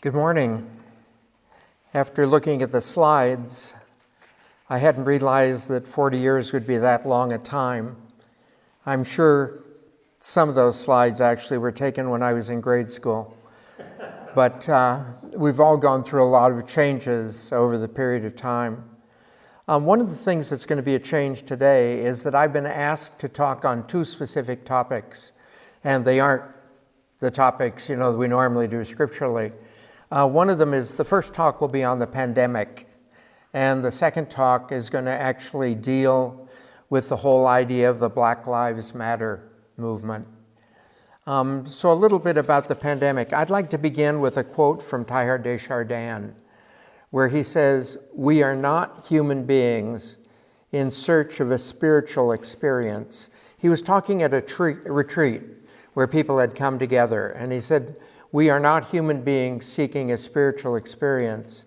Good morning. After looking at the slides, I hadn't realized that 40 years would be that long a time. I'm sure some of those slides actually were taken when I was in grade school. But we've all gone through a lot of changes over the period of time. One of the things that's going to be a change today is that I've been asked to talk on two specific topics, and they aren't the topics that we normally do scripturally. One of them is, the first talk will be on the pandemic, and the second talk is going to actually deal with the whole idea of the Black Lives Matter movement. So a little bit about the pandemic. I'd like to begin with a quote from Teilhard de Chardin, where he says, "We are not human beings in search of a spiritual experience." He was talking at a retreat where people had come together, and he said, "We are not human beings seeking a spiritual experience."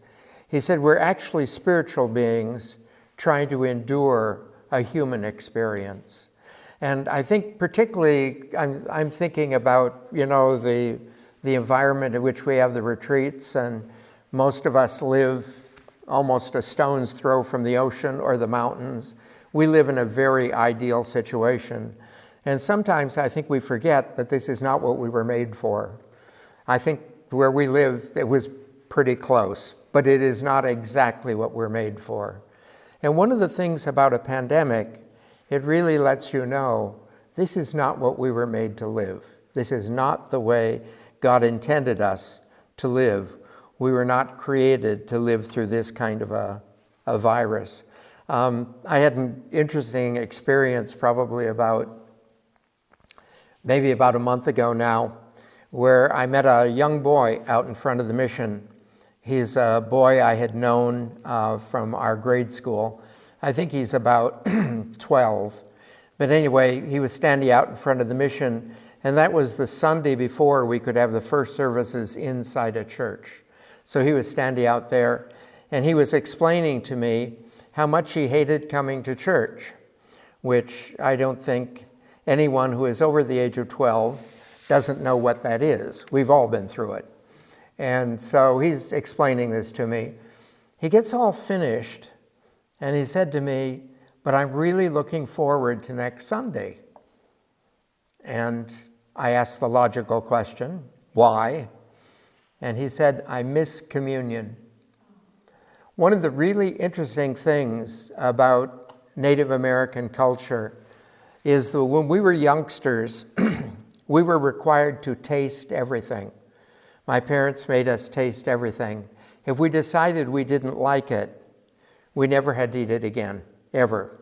He said, "We're actually spiritual beings trying to endure a human experience." And I think particularly, I'm thinking about, the environment in which we have the retreats, and most of us live almost a stone's throw from the ocean or the mountains. We live in a very ideal situation. And sometimes I think we forget that this is not what we were made for. I think where we live, it was pretty close, but it is not exactly what we're made for. And one of the things about a pandemic, it really lets you know this is not what we were made to live. This is not the way God intended us to live. We were not created to live through this kind of a virus. I had an interesting experience maybe about a month ago now, where I met a young boy out in front of the mission. He's a boy I had known from our grade school. I think he's about 12. But anyway, he was standing out in front of the mission, and that was the Sunday before we could have the first services inside a church. So he was standing out there, and he was explaining to me how much he hated coming to church, which I don't think anyone who is over the age of 12 doesn't know what that is. We've all been through it. And so he's explaining this to me. He gets all finished, and he said to me, "But I'm really looking forward to next Sunday." And I asked the logical question, why? And he said, "I miss communion." One of the really interesting things about Native American culture is that when we were youngsters, we were required to taste everything. My parents made us taste everything. If we decided we didn't like it, we never had to eat it again, ever.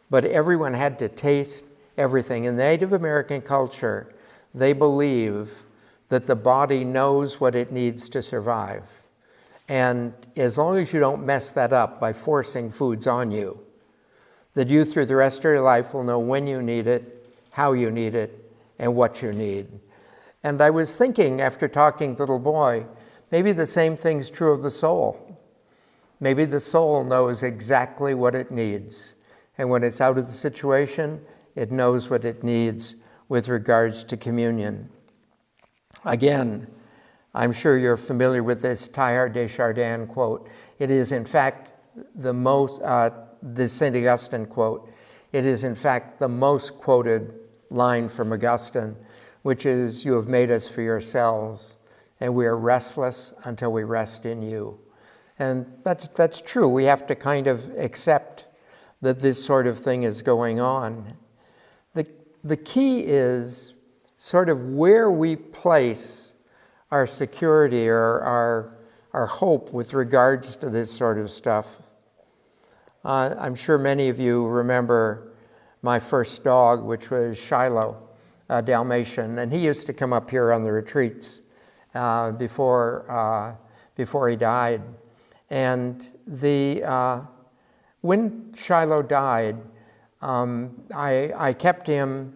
But everyone had to taste everything. In Native American culture, they believe that the body knows what it needs to survive. And as long as you don't mess that up by forcing foods on you, that you through the rest of your life will know when you need it, how you need it, and what you need. And I was thinking, after talking to the little boy, maybe the same thing's true of the soul. Maybe the soul knows exactly what it needs. And when it's out of the situation, it knows what it needs with regards to communion. Again, I'm sure you're familiar with this Teilhard de Chardin quote. It is, in fact, this St. Augustine quote. It is, in fact, the most quoted line from Augustine, which is, "You have made us for yourselves, and we are restless until we rest in you." And that's true. We have to kind of accept that this sort of thing is going on. The key is sort of where we place our security or our hope with regards to this sort of stuff. I'm sure many of you remember my first dog, which was Shiloh, a Dalmatian, and he used to come up here on the retreats before he died. And when Shiloh died, I kept him,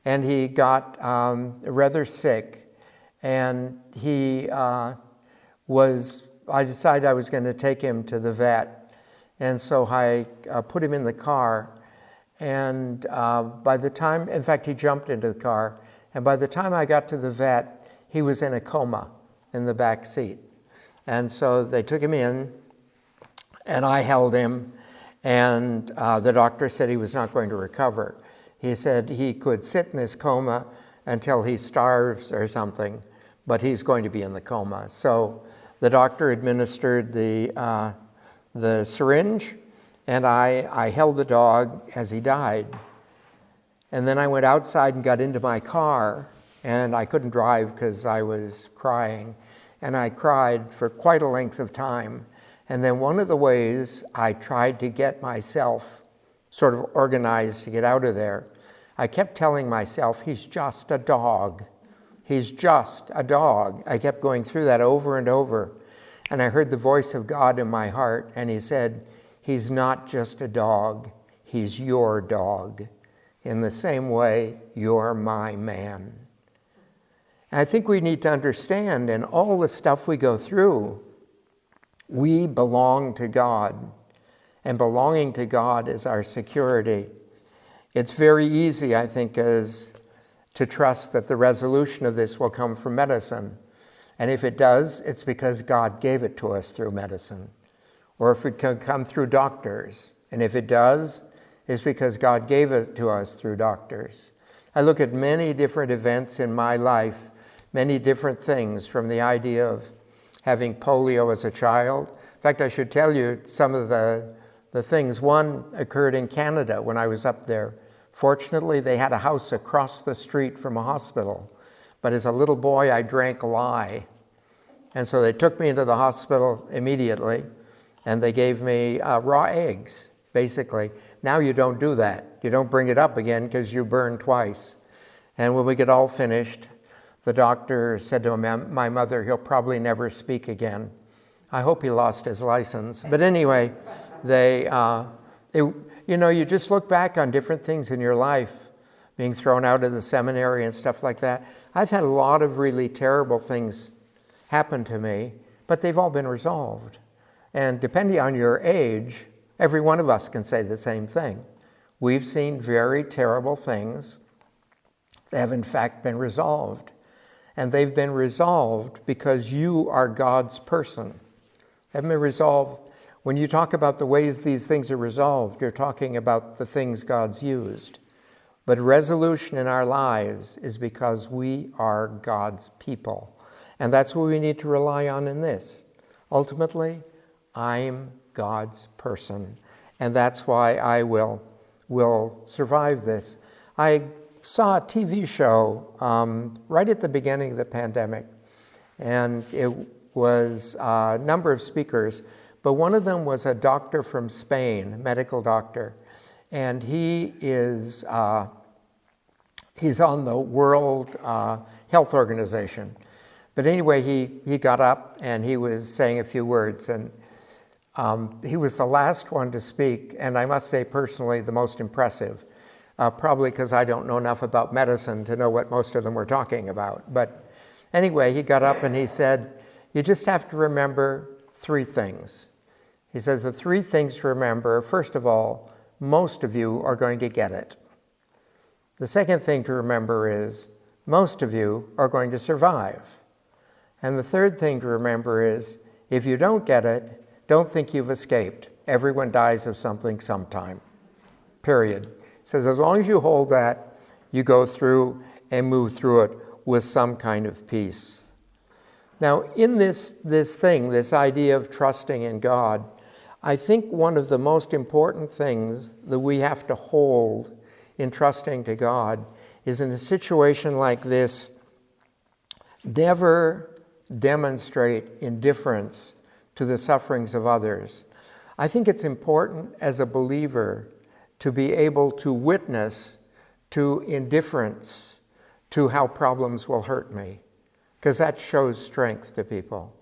and he got rather sick, and I decided I was going to take him to the vet. And so I put him in the car, and by the time, in fact, he jumped into the car, and by the time I got to the vet, he was in a coma in the back seat. And so they took him in, and I held him, and the doctor said he was not going to recover. He said he could sit in this coma until he starves or something, but he's going to be in the coma. So the doctor administered the syringe, and I held the dog as he died. And then I went outside and got into my car, and I couldn't drive because I was crying. And I cried for quite a length of time. And then one of the ways I tried to get myself sort of organized to get out of there, I kept telling myself, he's just a dog. He's just a dog. I kept going through that over and over. And I heard the voice of God in my heart, and he said, he's not just a dog, he's your dog. In the same way, you're my man. And I think we need to understand, in all the stuff we go through, we belong to God, and belonging to God is our security. It's very easy, I think, to trust that the resolution of this will come from medicine. And if it does, it's because God gave it to us through medicine. Or if it can come through doctors. And if it does, it's because God gave it to us through doctors. I look at many different events in my life, many different things, from the idea of having polio as a child. In fact, I should tell you some of the things. One occurred in Canada when I was up there. Fortunately, they had a house across the street from a hospital. But as a little boy, I drank lye. And so they took me into the hospital immediately, and they gave me raw eggs, basically. Now you don't do that. You don't bring it up again because you burn twice. And when we get all finished, the doctor said to my mother, he'll probably never speak again. I hope he lost his license. But anyway, you just look back on different things in your life, being thrown out of the seminary and stuff like that. I've had a lot of really terrible things happen to me, but they've all been resolved. And depending on your age, every one of us can say the same thing. We've seen very terrible things that have in fact been resolved. And they've been resolved because you are God's person. They haven't been resolved. When you talk about the ways these things are resolved, you're talking about the things God's used. But resolution in our lives is because we are God's people. And that's what we need to rely on in this. Ultimately, I'm God's person. And that's why I will survive this. I saw a TV show right at the beginning of the pandemic. And it was a number of speakers. But one of them was a doctor from Spain, a medical doctor. And he's on the World Health Organization. But anyway, he got up and he was saying a few words. And he was the last one to speak, and I must say personally the most impressive, probably because I don't know enough about medicine to know what most of them were talking about. But anyway, he got up and he said, you just have to remember 3 things. He says the 3 things to remember, first of all, most of you are going to get it. The second thing to remember is most of you are going to survive. And the third thing to remember is if you don't get it, don't think you've escaped. Everyone dies of something sometime, period. He says as long as you hold that, you go through and move through it with some kind of peace. Now, in this idea of trusting in God, I think one of the most important things that we have to hold in trusting to God is in a situation like this, never demonstrate indifference to the sufferings of others. I think it's important as a believer to be able to witness to indifference to how problems will hurt me, because that shows strength to people.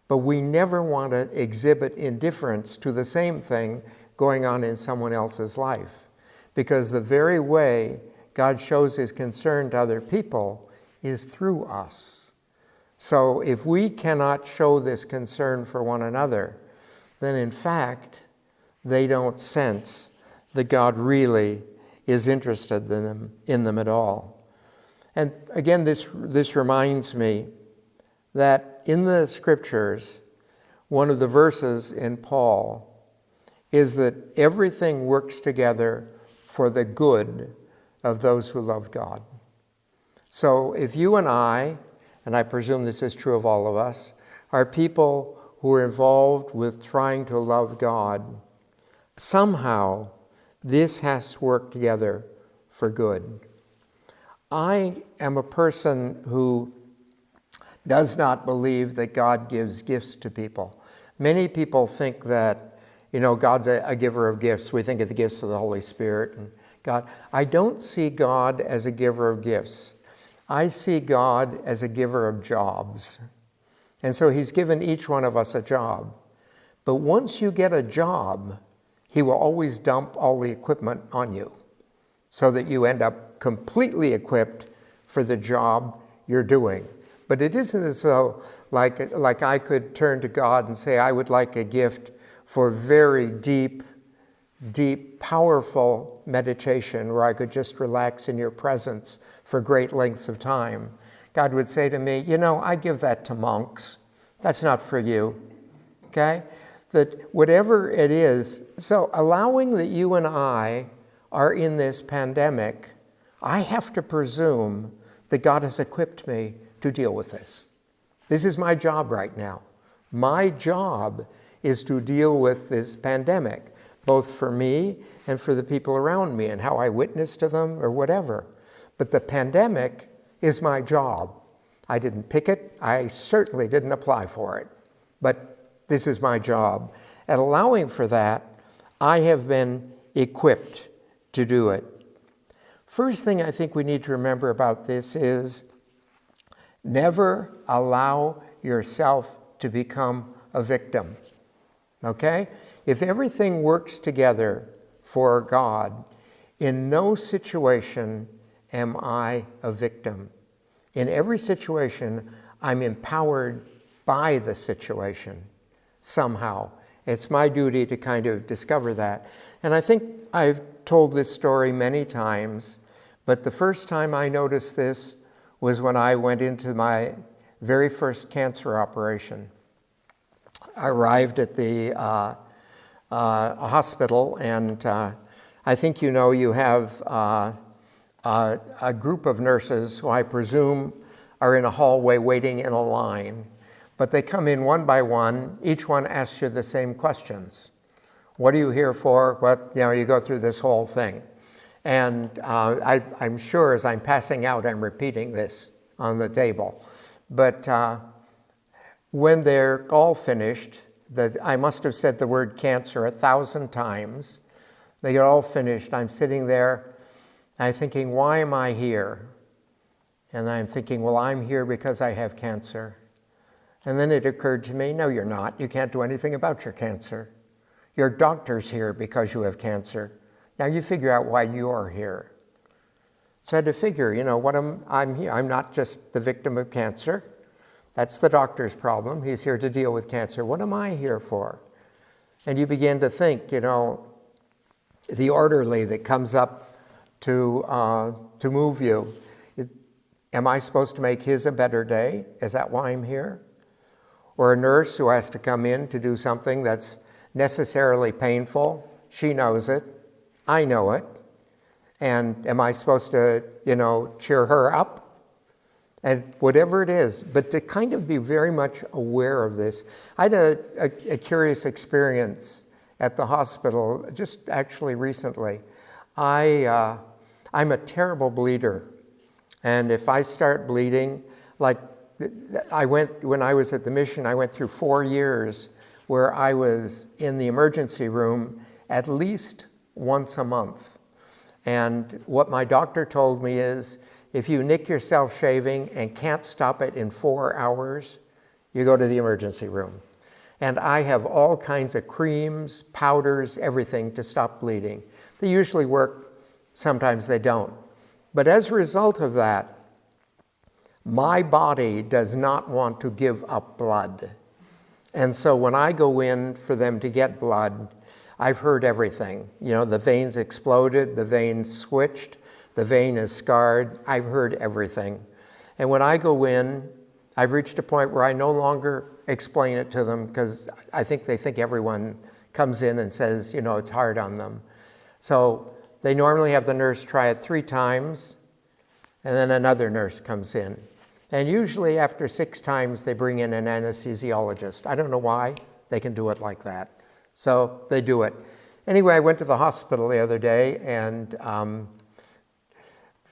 But we never want to exhibit indifference to the same thing going on in someone else's life, because the very way God shows his concern to other people is through us. So if we cannot show this concern for one another, then in fact, they don't sense that God really is interested in them at all. And again, this reminds me that in the scriptures, one of the verses in Paul is that everything works together for the good of those who love God. So if you and I presume this is true of all of us, are people who are involved with trying to love God, somehow this has to work together for good. I am a person who does not believe that God gives gifts to people. Many people think that, God's a giver of gifts. We think of the gifts of the Holy Spirit and God. I don't see God as a giver of gifts. I see God as a giver of jobs. And so he's given each one of us a job. But once you get a job, he will always dump all the equipment on you so that you end up completely equipped for the job you're doing. But it isn't as though like I could turn to God and say, I would like a gift for very deep, powerful meditation where I could just relax in your presence for great lengths of time. God would say to me, I give that to monks. That's not for you, okay? That whatever it is, so allowing that you and I are in this pandemic, I have to presume that God has equipped me to deal with this. This is my job right now. My job is to deal with this pandemic, both for me and for the people around me and how I witness to them or whatever. But the pandemic is my job. I didn't pick it. I certainly didn't apply for it. But this is my job. And allowing for that, I have been equipped to do it. First thing I think we need to remember about this is never allow yourself to become a victim. Okay? If everything works together for God, in no situation am I a victim. In every situation, I'm empowered by the situation somehow. It's my duty to kind of discover that. And I think I've told this story many times, but the first time I noticed this was when I went into my very first cancer operation. I arrived at the hospital, and I think you have a group of nurses who I presume are in a hallway waiting in a line, but they come in one by one. Each one asks you the same questions. What are you here for? You go through this whole thing. And I'm sure as I'm passing out, I'm repeating this on the table. But when they're all finished, I must have said the word cancer 1,000 times. They get all finished. I'm sitting there, I'm thinking, why am I here? And I'm thinking, well, I'm here because I have cancer. And then it occurred to me, no, you're not. You can't do anything about your cancer. Your doctor's here because you have cancer. Now you figure out why you're here. So I had to figure, I'm here. I'm not just the victim of cancer. That's the doctor's problem. He's here to deal with cancer. What am I here for? And you begin to think, the orderly that comes up to move you. Am I supposed to make his a better day? Is that why I'm here? Or a nurse who has to come in to do something that's necessarily painful. She knows it. I know it. And am I supposed to, cheer her up? And whatever it is, but to kind of be very much aware of this. I had a curious experience at the hospital just actually recently. I'm a terrible bleeder. And if I start bleeding, when I was at the mission, I went through 4 years where I was in the emergency room at least once a month. And what my doctor told me is, if you nick yourself shaving and can't stop it in 4 hours, you go to the emergency room. And I have all kinds of creams, powders, everything to stop bleeding. They usually work, sometimes they don't. But as a result of that, my body does not want to give up blood. And so when I go in for them to get blood, I've heard everything. The veins exploded, the vein switched, the vein is scarred. I've heard everything. And when I go in, I've reached a point where I no longer explain it to them because I think they think everyone comes in and says, it's hard on them. So they normally have the nurse try it 3 times, and then another nurse comes in. And usually after 6 times, they bring in an anesthesiologist. I don't know why they can do it like that. So they do it. Anyway, I went to the hospital the other day, and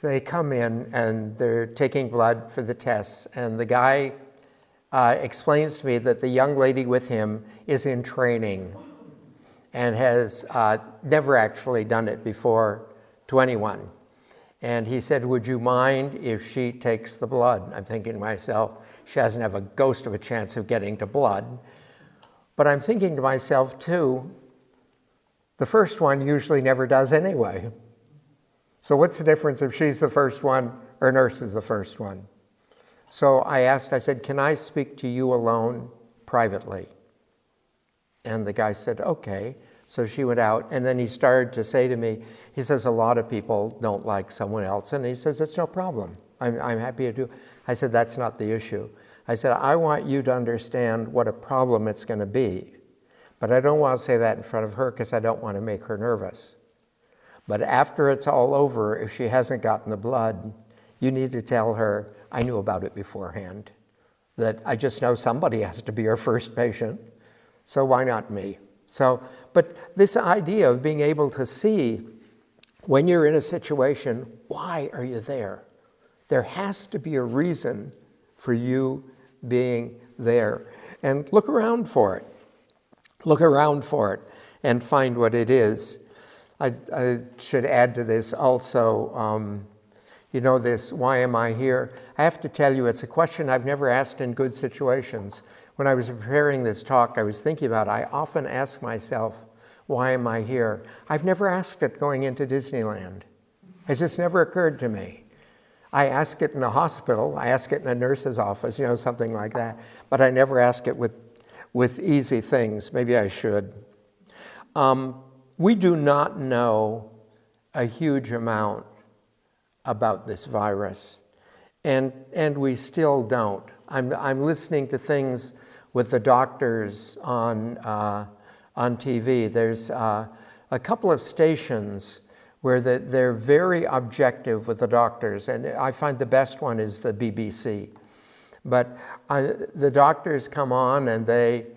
they come in, and they're taking blood for the tests. And the guy explains to me that the young lady with him is in training and has never actually done it before to anyone. And he said, would you mind if she takes the blood? I'm thinking to myself, she doesn't have a ghost of a chance of getting to blood. But I'm thinking to myself, too, the first one usually never does anyway. So what's the difference if she's the first one or nurse is the first one? So I said, can I speak to you alone privately? And the guy said, okay. So she went out, and then he started to say to me, he says, a lot of people don't like someone else. And he says, it's no problem. I'm happy to do. I said, that's not the issue. I said, I want you to understand what a problem it's going to be. But I don't want to say that in front of her because I don't want to make her nervous. But after it's all over, if she hasn't gotten the blood, you need to tell her, I knew about it beforehand, that I just know somebody has to be her first patient. So why not me? But this idea of being able to see when you're in a situation, why are you there? There has to be a reason for you being there. And look around for it. Look around for it and find what it is. I should add to this also, this, why am I here? I have to tell you, it's a question I've never asked in good situations. When I was preparing this talk, I was thinking about it. I often ask myself, why am I here? I've never asked it going into Disneyland. It just never occurred to me. I ask it in a hospital. I ask it in a nurse's office, something like that. But I never ask it with easy things. Maybe I should. We do not know a huge amount about this virus, and we still don't. I'm listening to things with the doctors on TV. There's a couple of stations where they're very objective with the doctors, and I find the best one is the BBC. But the doctors come on, and they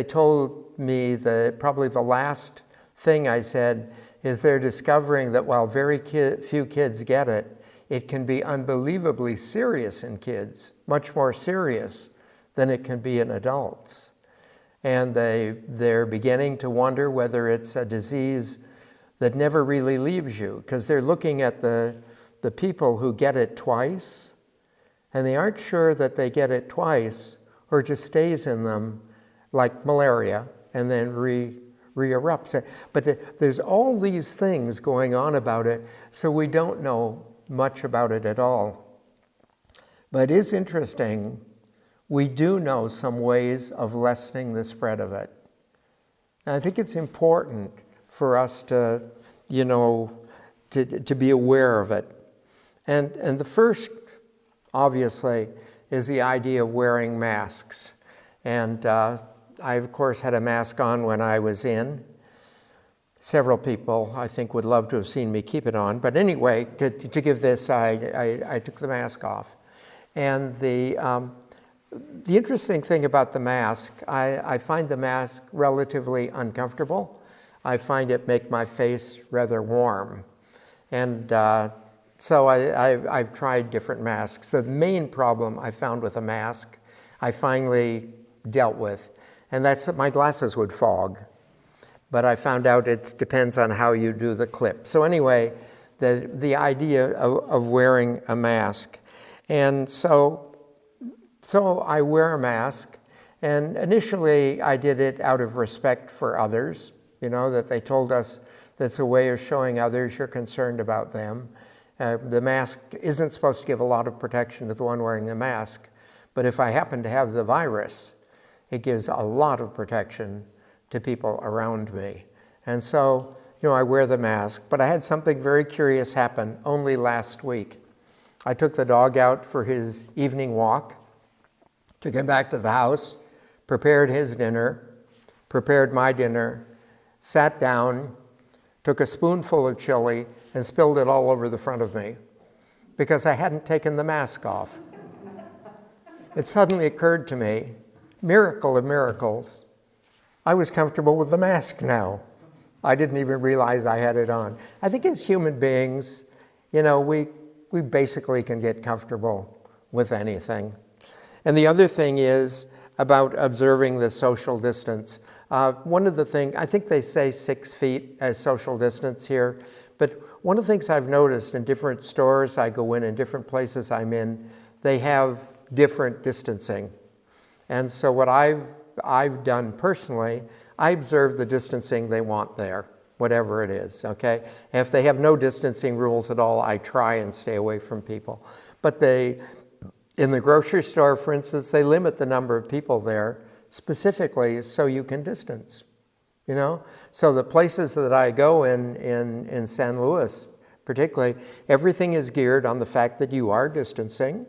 told me that probably the last thing I said is they're discovering that while very few kids get it, it can be unbelievably serious in kids, much more serious than it can be in adults. And they're beginning to wonder whether it's a disease that never really leaves you, because they're looking at the people who get it twice, and they aren't sure that they get it twice or just stays in them like malaria and then re-erupts. But there's all these things going on about it, so we don't know much about it at all. But it is interesting. We do know some ways of lessening the spread of it. And I think it's important for us to be aware of it. And the first, obviously, is the idea of wearing masks. And I, of course, had a mask on when I was in. Several people, I think, would love to have seen me keep it on. But anyway, to give this, I took the mask off. And the interesting thing about the mask, I find the mask relatively uncomfortable. I find it make my face rather warm. And so I've tried different masks. The main problem I found with a mask, I finally dealt with, and that's that my glasses would fog. But I found out it depends on how you do the clip. So anyway, the idea of wearing a mask. And so I wear a mask, and initially I did it out of respect for others, that they told us that's a way of showing others you're concerned about them. The mask isn't supposed to give a lot of protection to the one wearing the mask, but if I happen to have the virus, it gives a lot of protection to people around me. And so, I wear the mask, but I had something very curious happen only last week. I took the dog out for his evening walk, took him back to the house, prepared his dinner, prepared my dinner, sat down, took a spoonful of chili, and spilled it all over the front of me because I hadn't taken the mask off. It suddenly occurred to me, miracle of miracles, I was comfortable with the mask now. I didn't even realize I had it on. I think as human beings, we basically can get comfortable with anything. And the other thing is about observing the social distance. One of the things, I think they say 6 feet as social distance here, but one of the things I've noticed in different stores I go in and different places I'm in, they have different distancing. And so what I've done personally, I observe the distancing they want there, whatever it is, okay? And if they have no distancing rules at all, I try and stay away from people. But in the grocery store, for instance, they limit the number of people there specifically so you can distance, So the places that I go in San Luis, particularly, everything is geared on the fact that you are distancing.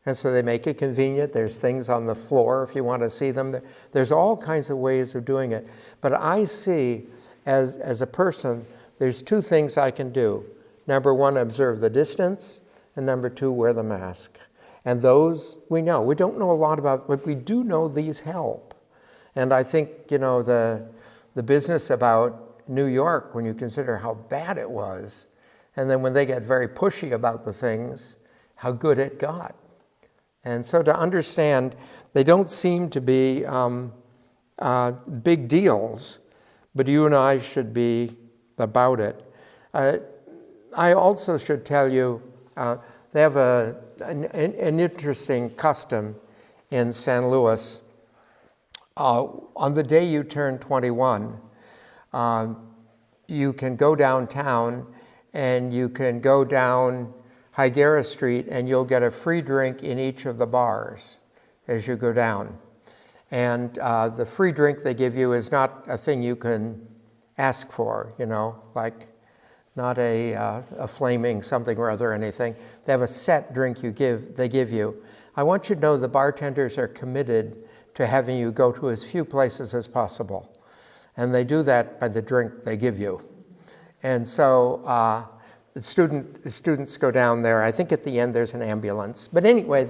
And so they make it convenient. There's things on the floor if you want to see them. There's all kinds of ways of doing it. But I see, as a person, there's 2 things I can do. Number 1, observe the distance. And number 2, wear the mask. And those we know. We don't know a lot about, but we do know these help. And I think, the business about New York, when you consider how bad it was, and then when they get very pushy about the things, how good it got. And so to understand, they don't seem to be big deals, but you and I should be about it. I also should tell you, they have an interesting custom in San Luis. On the day you turn 21, you can go downtown and you can go down Higuera Street and you'll get a free drink in each of the bars as you go down. And the free drink they give you is not a thing you can ask for, like not a flaming something or other or anything. They have a set drink they give you. I want you to know the bartenders are committed to having you go to as few places as possible. And they do that by the drink they give you. And so the students go down there. I think at the end there's an ambulance. But anyway,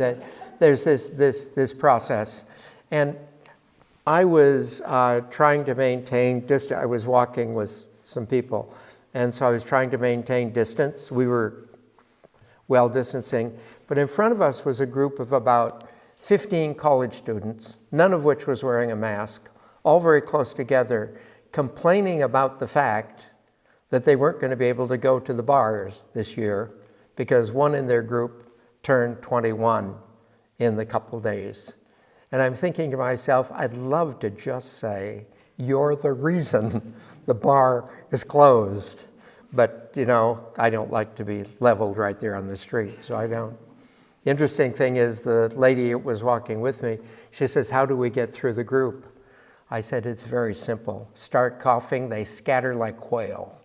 there's this process. And I was trying to maintain distance. I was walking with some people. And so I was trying to maintain distance. We were well distancing. But in front of us was a group of about 15 college students, none of which was wearing a mask, all very close together, complaining about the fact that they weren't going to be able to go to the bars this year because one in their group turned 21 in the couple days. And I'm thinking to myself, I'd love to just say, you're the reason the bar is closed. But, I don't like to be leveled right there on the street, so I don't. The interesting thing is the lady who was walking with me, she says, how do we get through the group? I said, it's very simple. Start coughing, they scatter like quail.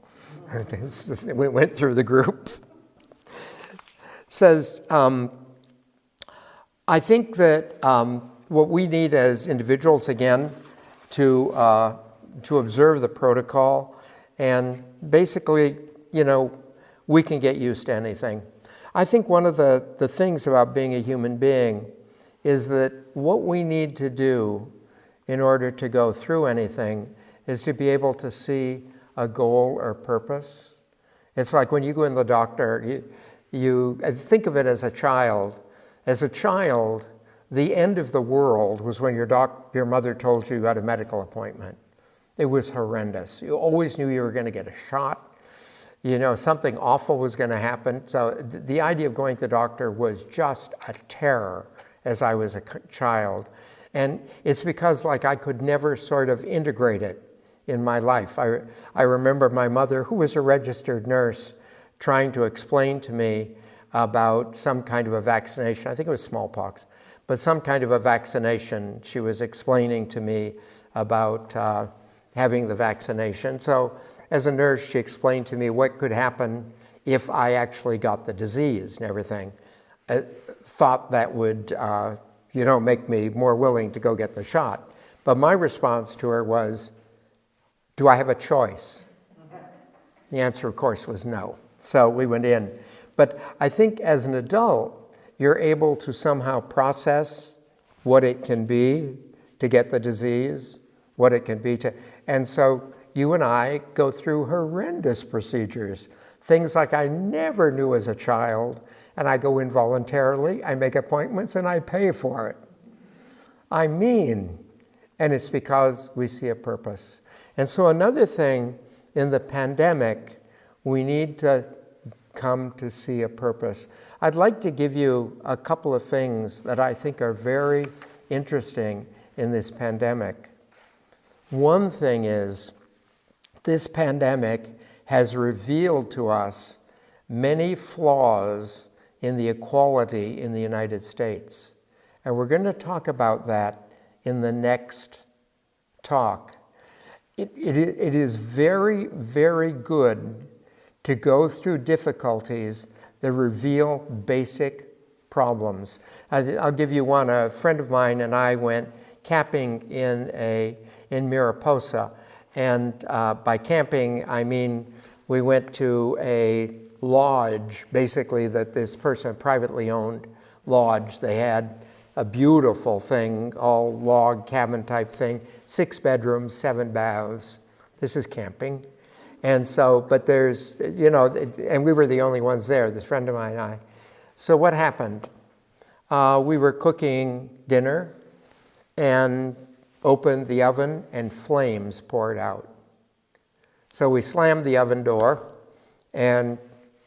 We went through the group. Says, I think that what we need as individuals, again, to observe the protocol, and basically, we can get used to anything. I think one of the things about being a human being is that what we need to do in order to go through anything is to be able to see a goal or purpose. It's like when you go in the doctor, you think of it as a child. As a child, the end of the world was when your mother told you had a medical appointment. It was horrendous. You always knew you were going to get a shot. Something awful was going to happen. So the idea of going to the doctor was just a terror as I was a child. And it's because I could never sort of integrate it in my life. I remember my mother, who was a registered nurse, trying to explain to me about some kind of a vaccination. I think it was smallpox, but some kind of a vaccination. She was explaining to me about having the vaccination. So as a nurse, she explained to me what could happen if I actually got the disease and everything. I thought that would, make me more willing to go get the shot. But my response to her was, do I have a choice? The answer, of course, was no. So we went in. But I think as an adult, you're able to somehow process what it can be to get the disease, what it can be to... And so you and I go through horrendous procedures, things like I never knew as a child, and I go in voluntarily, I make appointments, and I pay for it. I mean, and it's because we see a purpose. And so another thing in the pandemic, we need to come to see a purpose. I'd like to give you a couple of things that I think are very interesting in this pandemic. One thing is, this pandemic has revealed to us many flaws in the equality in the United States. And we're going to talk about that in the next talk. It is very, very good to go through difficulties that reveal basic problems. I'll give you one. A friend of mine and I went camping in Mariposa. And by camping, I mean we went to a lodge, basically, that this person privately owned lodge. They had a beautiful thing, all log cabin type thing, 6 bedrooms, 7 baths. This is camping. And so, but there's, and we were the only ones there, this friend of mine and I. So what happened? We were cooking dinner and opened the oven and flames poured out. So we slammed the oven door and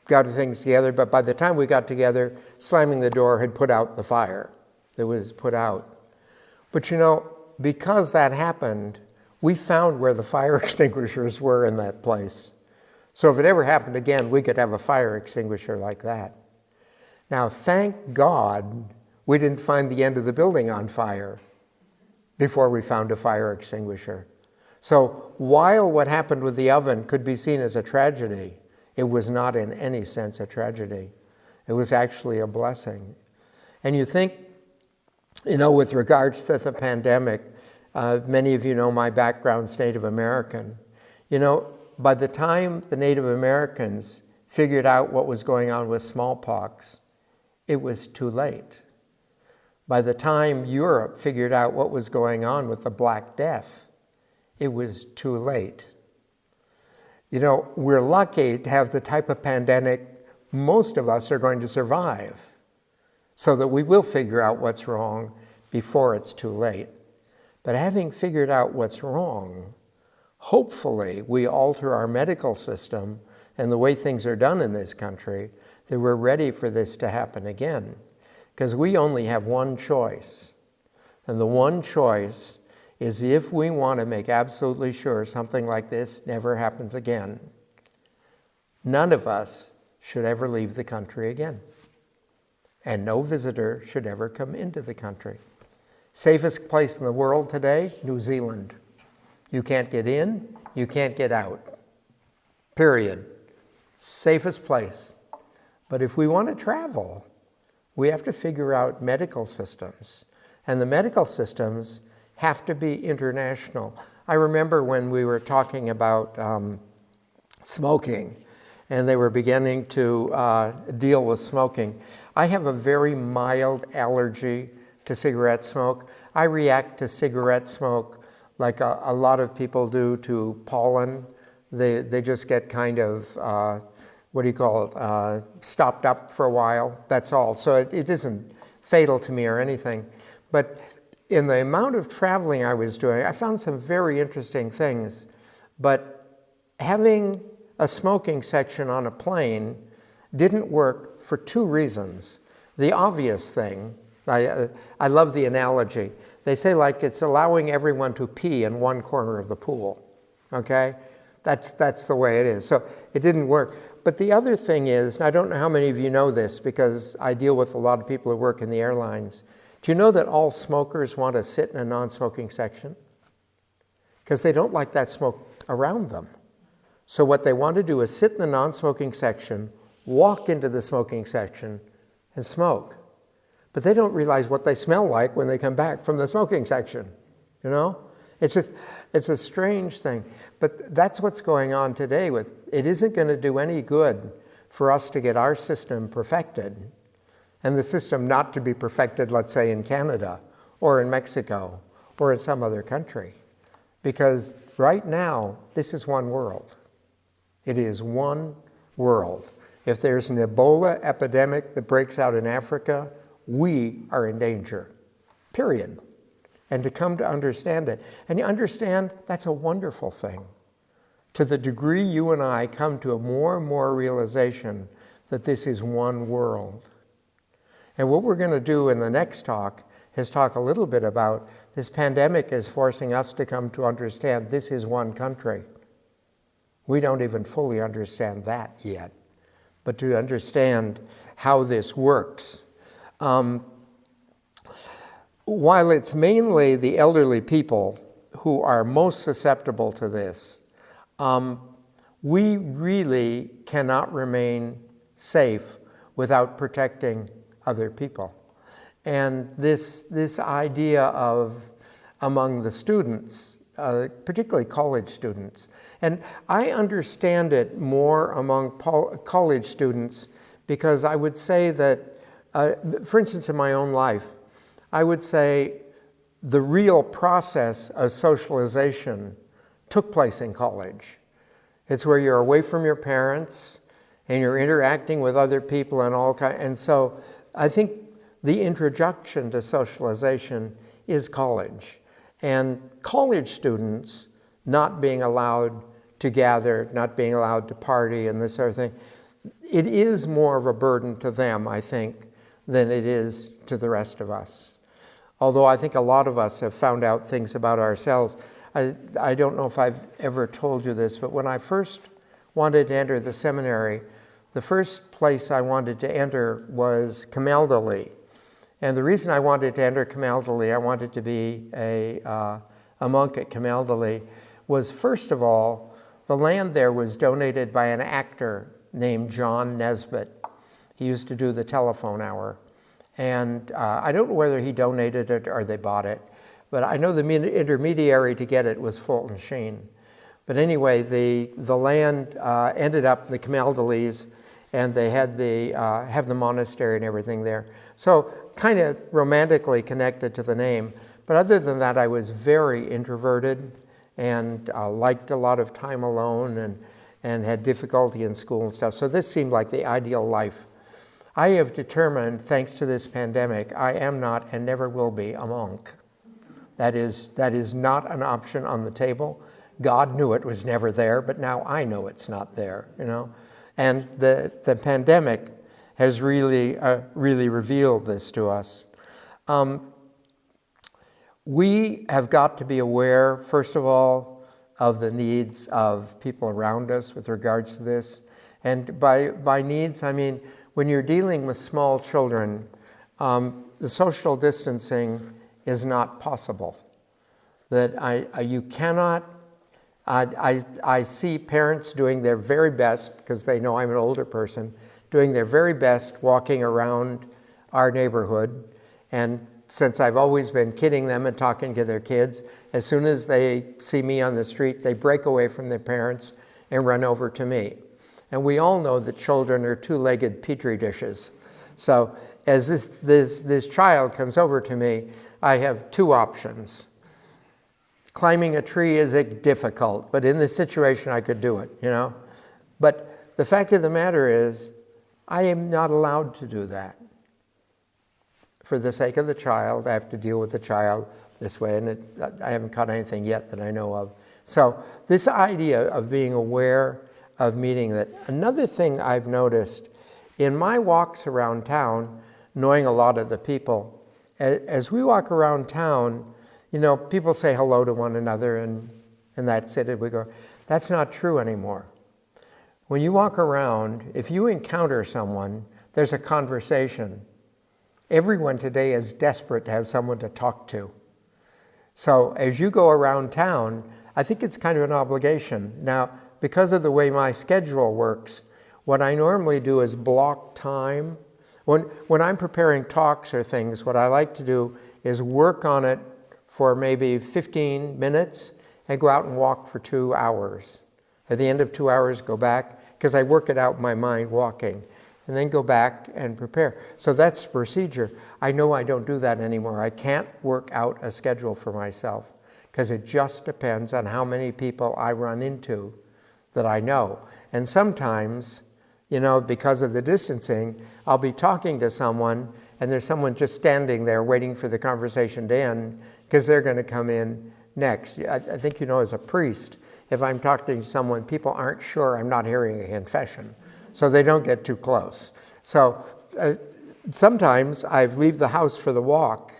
got things together, but by the time we got together, slamming the door had put out the fire. It was put out. But because that happened, we found where the fire extinguishers were in that place. So if it ever happened again, we could have a fire extinguisher like that. Now, thank God we didn't find the end of the building on fire before we found a fire extinguisher. So while what happened with the oven could be seen as a tragedy, it was not in any sense a tragedy. It was actually a blessing. And you think, with regards to the pandemic, many of you know my background's Native American. By the time the Native Americans figured out what was going on with smallpox, it was too late. By the time Europe figured out what was going on with the Black Death, it was too late. We're lucky to have the type of pandemic most of us are going to survive, so that we will figure out what's wrong before it's too late. But having figured out what's wrong, hopefully we alter our medical system and the way things are done in this country, that we're ready for this to happen again. Because we only have one choice. And the one choice is, if we want to make absolutely sure something like this never happens again, none of us should ever leave the country again. And no visitor should ever come into the country. Safest place in the world today, New Zealand. You can't get in, you can't get out. Period. Safest place. But if we want to travel, we have to figure out medical systems. And the medical systems have to be international. I remember when we were talking about smoking, and they were beginning to deal with smoking. I have a very mild allergy to cigarette smoke. I react to cigarette smoke like a lot of people do to pollen. They just get kind of, stopped up for a while. That's all. So it isn't fatal to me or anything. But in the amount of traveling I was doing, I found some very interesting things. But having a smoking section on a plane didn't work for 2 reasons. The obvious thing, I love the analogy. They say it's allowing everyone to pee in one corner of the pool, okay? That's the way it is. So it didn't work. But the other thing is, and I don't know how many of you know this because I deal with a lot of people who work in the airlines. Do you know that all smokers want to sit in a non-smoking section? Because they don't like that smoke around them. So what they want to do is sit in the non-smoking section, walk into the smoking section, and smoke. But they don't realize what they smell like when they come back from the smoking section, It's a strange thing. But that's what's going on today. It isn't going to do any good for us to get our system perfected and the system not to be perfected, let's say, in Canada or in Mexico or in some other country. Because right now, this is one world. It is one world. If there's an Ebola epidemic that breaks out in Africa, we are in danger, period. And to come to understand it. And you understand, that's a wonderful thing. To the degree you and I come to a more and more realization that this is one world. And what we're going to do in the next talk is talk a little bit about this pandemic is forcing us to come to understand this is one country. We don't even fully understand that yet. But to understand how this works. While it's mainly the elderly people who are most susceptible to this, we really cannot remain safe without protecting other people. And this idea of, among the students, particularly college students, and I understand it more among college students because I would say that, for instance, in my own life, I would say the real process of socialization took place in college. It's where you're away from your parents and you're interacting with other people and all kinds. And so I think the introduction to socialization is college. And college students not being allowed to gather, not being allowed to party and this sort of thing, it is more of a burden to them, I think, than it is to the rest of us. Although I think a lot of us have found out things about ourselves. I don't know if I've ever told you this, but when I first wanted to enter the seminary, the first place I wanted to enter was Camaldoli. And the reason I wanted to enter Camaldoli, I wanted to be a monk at Camaldoli, was first of all, the land there was donated by an actor named John Nisbet. He used to do the telephone hour. And I don't know whether he donated it or they bought it, but I know the intermediary to get it was Fulton Sheen. But anyway, the land ended up in the Camaldolis, and they had have the monastery and everything there. So kind of romantically connected to the name. But other than that, I was very introverted and liked a lot of time alone and had difficulty in school and stuff. So this seemed like the ideal life. I have determined, thanks to this pandemic, I am not and never will be a monk. That is not an option on the table. God knew it was never there, but now I know it's not there, you know. And the pandemic has really revealed this to us. We have got to be aware, first of all, of the needs of people around us with regards to this. And by needs, I mean, when you're dealing with small children, the social distancing is not possible. That you cannot, I see parents doing their very best, because they know I'm an older person, doing their very best walking around our neighborhood. And since I've always been kidding them and talking to their kids, as soon as they see me on the street, they break away from their parents and run over to me. And we all know that children are two-legged petri dishes. So as this child comes over to me, I have two options. Climbing a tree is difficult, but in this situation I could do it, you know. But the fact of the matter is, I am not allowed to do that. For the sake of the child, I have to deal with the child this way, and I haven't caught anything yet that I know of. So this idea of being aware of meeting that. Another thing I've noticed in my walks around town, knowing a lot of the people, as we walk around town, you know, people say hello to one another and that's it. And we go, that's not true anymore. When you walk around, if you encounter someone, there's a conversation. Everyone today is desperate to have someone to talk to. So as you go around town, I think it's kind of an obligation. Now, because of the way my schedule works, what I normally do is block time. When I'm preparing talks or things, what I like to do is work on it for maybe 15 minutes and go out and walk for 2 hours. At the end of 2 hours, go back, because I work it out in my mind walking, and then go back and prepare. So that's the procedure. I know I don't do that anymore. I can't work out a schedule for myself, because it just depends on how many people I run into that I know. And sometimes, because of the distancing, I'll be talking to someone, and there's someone just standing there waiting for the conversation to end, because they're going to come in next. I think as a priest, if I'm talking to someone, people aren't sure I'm not hearing a confession, so they don't get too close. So sometimes I leave the house for the walk,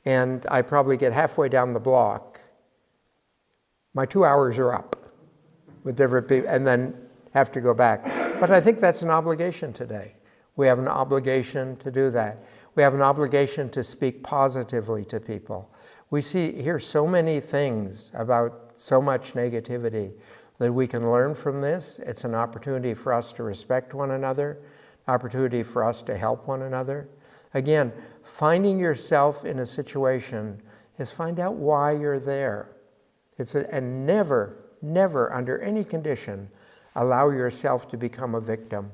and I probably get halfway down the block. My 2 hours are up with different people, and then have to go back. But I think that's an obligation today. We have an obligation to do that. We have an obligation to speak positively to people. We hear so many things about so much negativity that we can learn from this. It's an opportunity for us to respect one another, opportunity for us to help one another. Again, finding yourself in a situation is find out why you're there. And never under any condition allow yourself to become a victim.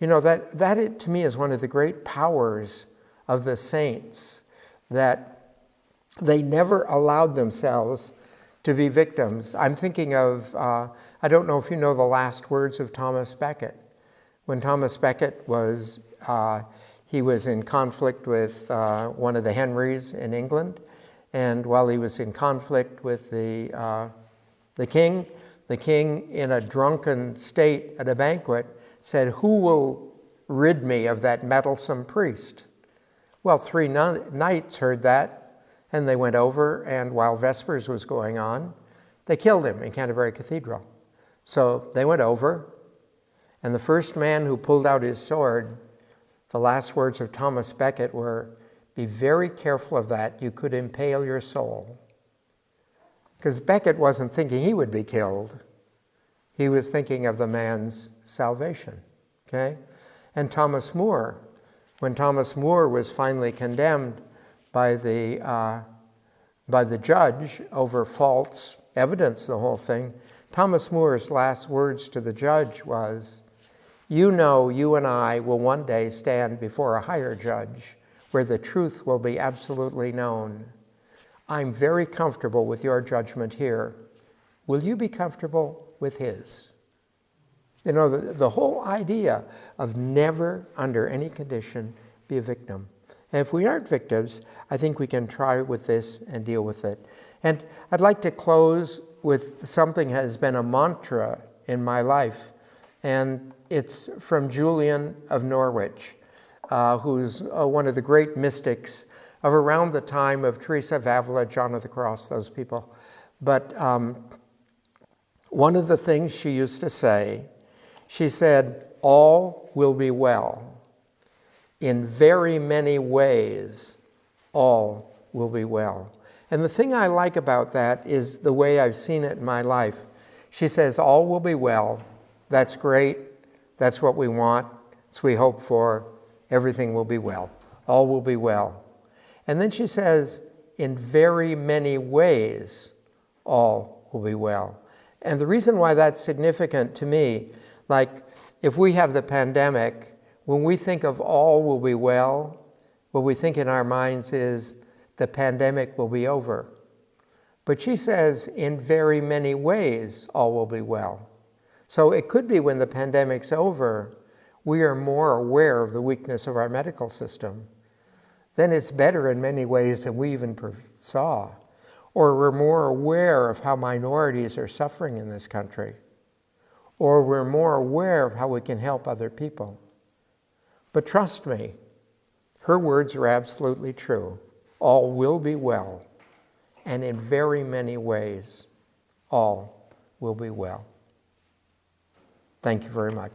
That to me is one of the great powers of the saints, that they never allowed themselves to be victims. I'm thinking of, I don't know if you know the last words of Thomas Becket. When Thomas Becket was in conflict with one of the Henrys in England, and while he was in conflict with the king in a drunken state at a banquet said, "Who will rid me of that meddlesome priest?" Well, 3 knights heard that, and they went over, and while Vespers was going on, they killed him in Canterbury Cathedral. So they went over, and the first man who pulled out his sword, the last words of Thomas Becket were, "Be very careful of that. You could impale your soul." Because Becket wasn't thinking he would be killed. He was thinking of the man's salvation. Okay? And Thomas More, when Thomas More was finally condemned by the judge over false evidence, the whole thing, Thomas More's last words to the judge was, "You and I will one day stand before a higher judge where the truth will be absolutely known. I'm very comfortable with your judgment here. Will you be comfortable with his?" The whole idea of never, under any condition, be a victim. And if we aren't victims, I think we can try with this and deal with it. And I'd like to close with something that has been a mantra in my life. And it's from Julian of Norwich, who's one of the great mystics of around the time of Teresa of Avila, John of the Cross, those people. But one of the things she used to say, she said, "All will be well. In very many ways, all will be well." And the thing I like about that is the way I've seen it in my life. She says, all will be well. That's great. That's what we want. It's what we hope for. Everything will be well. All will be well. And then she says, in very many ways, all will be well. And the reason why that's significant to me, like if we have the pandemic, when we think of all will be well, what we think in our minds is the pandemic will be over. But she says, in very many ways, all will be well. So it could be when the pandemic's over, we are more aware of the weakness of our medical system. Then it's better in many ways than we even saw. Or we're more aware of how minorities are suffering in this country. Or we're more aware of how we can help other people. But trust me, her words are absolutely true. All will be well, and in very many ways, all will be well. Thank you very much.